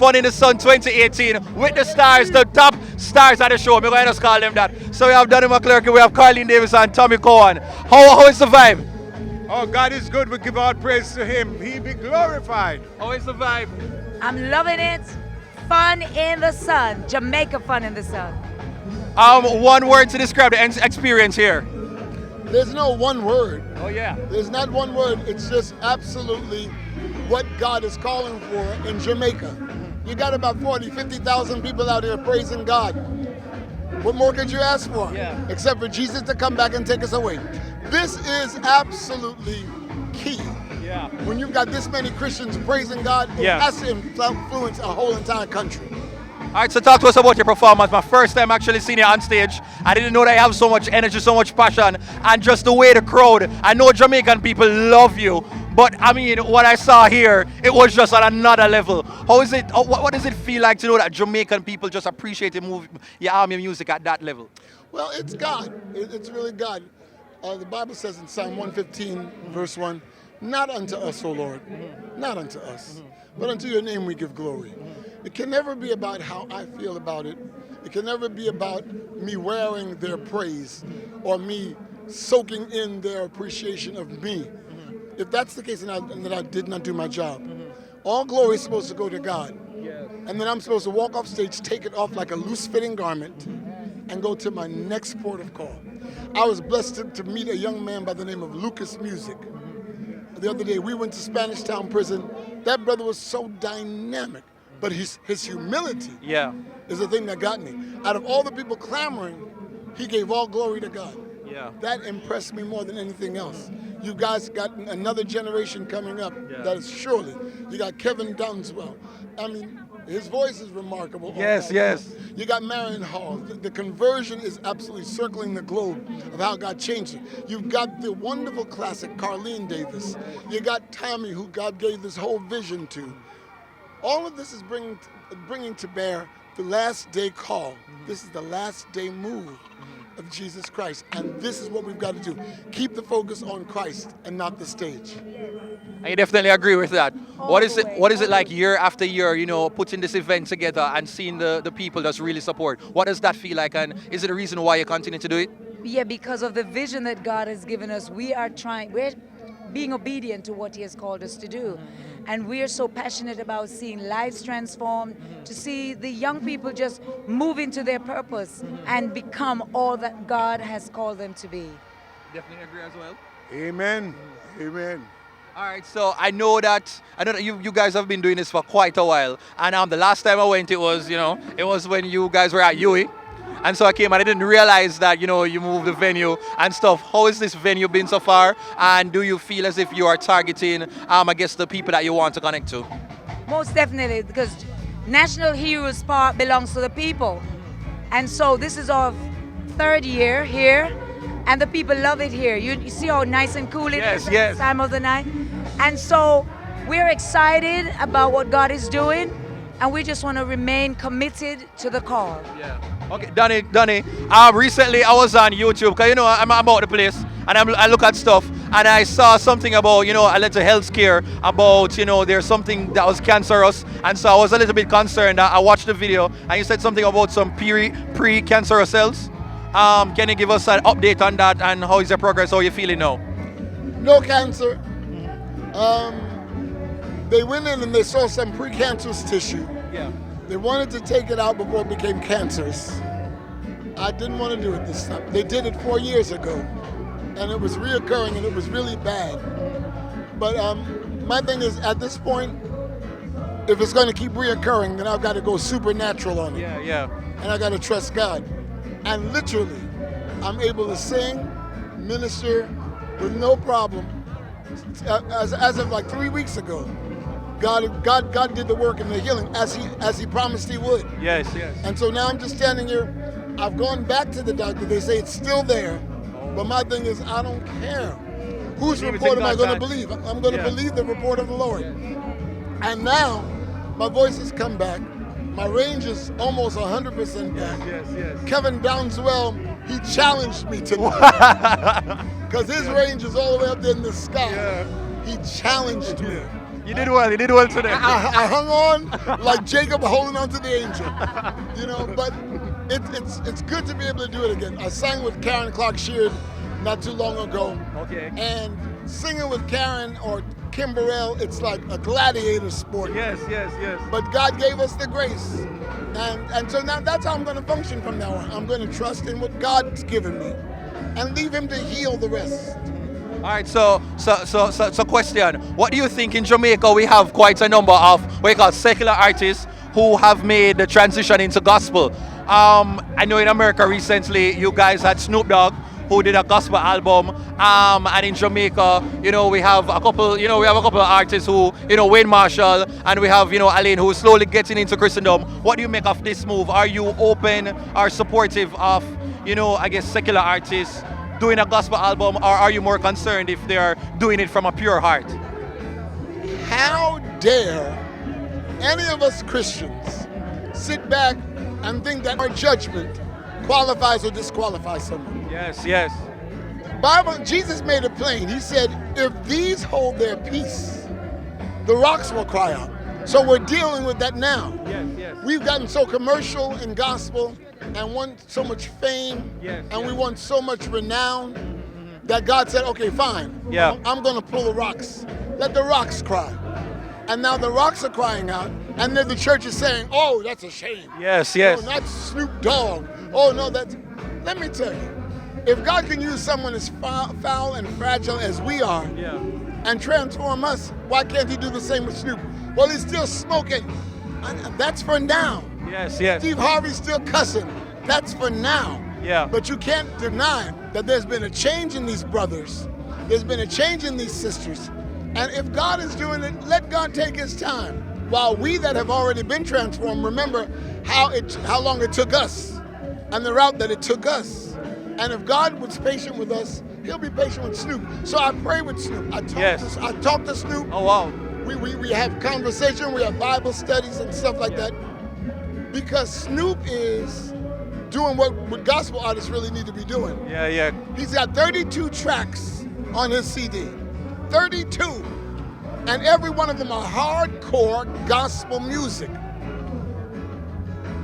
Fun in the Sun 2018 with the stars, the top stars at the show. We're going to just call them that. So we have Donnie Mcclurkin, we have Carlene Davis and Tommy Cowan. How is the vibe? Oh, God is good. We give all praise to Him. He be glorified. How is the vibe? I'm loving it. Fun in the sun. Jamaica fun in the sun. One word to describe the experience here. There's no one word. Oh yeah. There's not one word. It's just absolutely what God is calling for in Jamaica. You got about 40, 50,000 people out here praising God. What more could you ask for? Yeah. Except for Jesus to come back and take us away. This is absolutely key. Yeah. When you've got this many Christians praising God, it has to influence a whole entire country. All right, so talk to us about your performance. My first time actually seeing you on stage. I didn't know that you have so much energy, so much passion, and just the way the crowd. I know Jamaican people love you, but I mean, what I saw here, it was just on another level. How is it? What does it feel like to know that Jamaican people just appreciate your army music at that level? Well, it's God. It's really God. The Bible says in Psalm 115, verse 1, not unto us, O Lord, not unto us, but unto your name we give glory. It can never be about how I feel about it. It can never be about me wearing their praise or me soaking in their appreciation of me. If that's the case, then I did not do my job. All glory is supposed to go to God. And then I'm supposed to walk off stage, take it off like a loose-fitting garment, and go to my next port of call. I was blessed to meet a young man by the name of Lucas Music. The other day, we went to Spanish Town Prison. That brother was so dynamic. But his humility is the thing that got me. Out of all the people clamoring, he gave all glory to God. Yeah. That impressed me more than anything else. You guys got another generation coming up that is surely. You got Kevin Dunswell. I mean, his voice is remarkable. Yes. You got Marion Hall. The conversion is absolutely circling the globe of how God changed it. You've got the wonderful classic Carlene Davis. You got Tommy, who God gave this whole vision to. All of this is bringing to bear the last day call. This is the last day move of Jesus Christ. And this is what we've got to do. Keep the focus on Christ and not the stage. I definitely agree with that. What is it like year after year, putting this event together and seeing the people just really support? What does that feel like, and is it a reason why you continue to do it? Yeah, because of the vision that God has given us, we're being obedient to what He has called us to do. And we are so passionate about seeing lives transformed, to see the young people just move into their purpose and become all that God has called them to be. Definitely agree as well. Amen. Amen. All right, so I know that you guys have been doing this for quite a while, and the last time I went, it was when you guys were at UE. And so I came and I didn't realize that, you moved the venue and stuff. How has this venue been so far? And do you feel as if you are targeting, I guess, the people that you want to connect to? Most definitely, because National Heroes Park belongs to the people. And so this is our third year here, and the people love it here. You see how nice and cool it is at this time of the night? And so we're excited about what God is doing, and we just want to remain committed to the call. Yeah. Okay, Donnie. Recently I was on YouTube, because I'm about the place, and I look at stuff, and I saw something about a little health scare about there's something that was cancerous, and so I was a little bit concerned. I watched the video, and you said something about some pre-cancerous cells. Can you give us an update on that, and how is your progress? How are you feeling now? No cancer. They went in and they saw some precancerous tissue. Yeah. They wanted to take it out before it became cancerous. I didn't want to do it this time. They did it 4 years ago, and it was reoccurring, and it was really bad. But my thing is, at this point, if it's going to keep reoccurring, then I've got to go supernatural on it. Yeah. And I got to trust God. And literally, I'm able to sing, minister with no problem. As of like 3 weeks ago, God did the work and the healing as he promised He would. Yes. And so now I'm just standing here. I've gone back to the doctor. They say it's still there. But my thing is, I don't care. Whose report am I going to believe? I'm going to believe the report of the Lord. And now my voice has come back. My range is almost 100% back. Yes. Kevin Downswell, he challenged me tonight. Because his range is all the way up there in the sky. Yeah. He challenged me. You did well. You did well today. I hung on like Jacob holding on to the angel, But it's good to be able to do it again. I sang with Karen Clark Sheard not too long ago. Okay. And singing with Karen or Kim Burrell, it's like a gladiator sport. Yes. But God gave us the grace. And so now that's how I'm going to function from now on. I'm going to trust in what God's given me and leave him to heal the rest. All right, so question. What do you think in Jamaica we have quite a number of what you call secular artists who have made the transition into gospel? I know in America recently you guys had Snoop Dogg who did a gospel album, and in Jamaica, we have a couple, of artists who, Wayne Marshall, and we have, Alain, who's slowly getting into Christendom. What do you make of this move? Are you open or supportive of, secular artists doing a gospel album, or are you more concerned if they are doing it from a pure heart? How dare any of us Christians sit back and think that our judgment qualifies or disqualifies someone? Yes. Bible, Jesus made it plain. He said, if these hold their peace, the rocks will cry out. So we're dealing with that now. Yes. We've gotten so commercial in gospel and want so much fame, and we want so much renown that God said, okay, fine. Yeah. I'm going to pull the rocks. Let the rocks cry. And now the rocks are crying out, and then the church is saying, oh, that's a shame. Yes. Oh, not Snoop Dogg. Oh, no, that's... Let me tell you, if God can use someone as foul and fragile as we are and transform us, why can't he do the same with Snoop? Well, he's still smoking. That's for now. Yes. Steve Harvey's still cussing. That's for now. Yeah. But you can't deny that there's been a change in these brothers. There's been a change in these sisters. And if God is doing it, let God take his time. While we that have already been transformed, remember how long it took us and the route that it took us. And if God was patient with us, he'll be patient with Snoop. So I pray with Snoop. I talk to Snoop. Oh, wow. We have conversation, we have Bible studies and stuff like that. Because Snoop is doing what gospel artists really need to be doing. Yeah. He's got 32 tracks on his CD. 32. And every one of them are hardcore gospel music.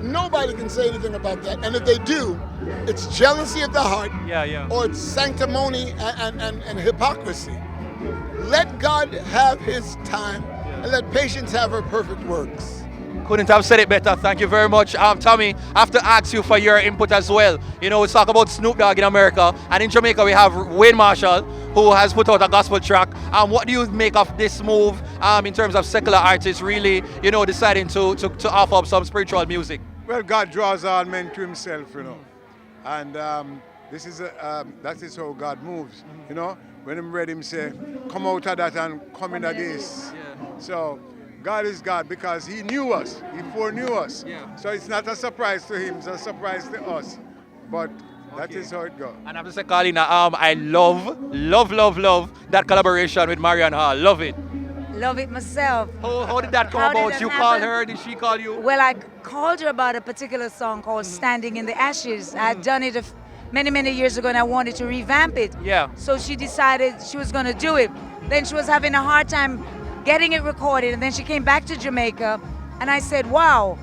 Nobody can say anything about that. And if they do, it's jealousy of the heart, or it's sanctimony and hypocrisy. Let God have his time, and let patience have her perfect works. Couldn't have said it better. Thank you very much. Tommy, I have to ask you for your input as well. We talk about Snoop Dogg in America, and in Jamaica we have Wayne Marshall, who has put out a gospel track. What do you make of this move in terms of secular artists really, deciding to offer up some spiritual music? Well, God draws all men to himself, And that is how God moves, When him read him say, come out of that and come into this. So God is God because he knew us. He foreknew us. So it's not a surprise to him, it's a surprise to us. But that is how it goes. And I have to say, Carlene, I love that collaboration with Marianne Hall. Love it. Love it myself. How did that come about? You called her? Did she call you? Well, I called her about a particular song called Standing in the Ashes. I had done it many years ago and I wanted to revamp it. Yeah. So she decided she was going to do it. Then she was having a hard time getting it recorded, and then she came back to Jamaica and I said, wow,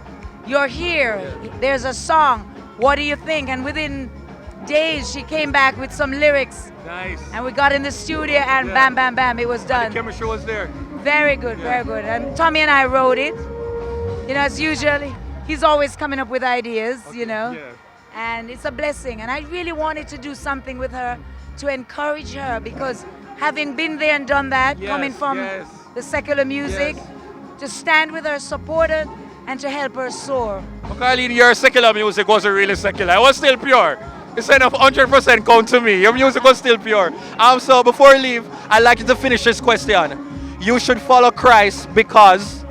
you're here. There's a song. What do you think? And within days she came back with some lyrics. Nice. And we got in the studio and bam, it was done. And the chemistry was there. Very good. And Tommy and I wrote it. As usual, he's always coming up with ideas, And it's a blessing. And I really wanted to do something with her to encourage her, because having been there and done that, coming from the secular music, to stand with her, support her, and to help her soar. Well, Carlene, your secular music wasn't really secular. It was still pure. It's enough 100% count to me. Your music was still pure. So before we leave, I'd like you to finish this question. You should follow Christ because...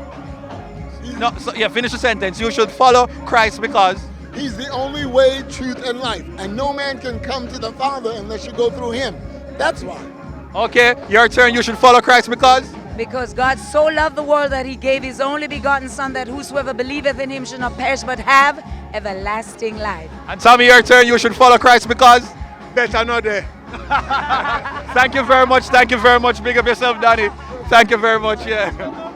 finish the sentence. You should follow Christ because... He's the only way, truth, and life. And no man can come to the Father unless you go through him. That's why. Okay, your turn. You should follow Christ because... Because God so loved the world that he gave his only begotten Son, that whosoever believeth in him should not perish but have everlasting life. And Tommy, your turn. You should follow Christ because... Better not there. Thank you very much. Big up yourself, Donnie. Thank you very much. Yeah.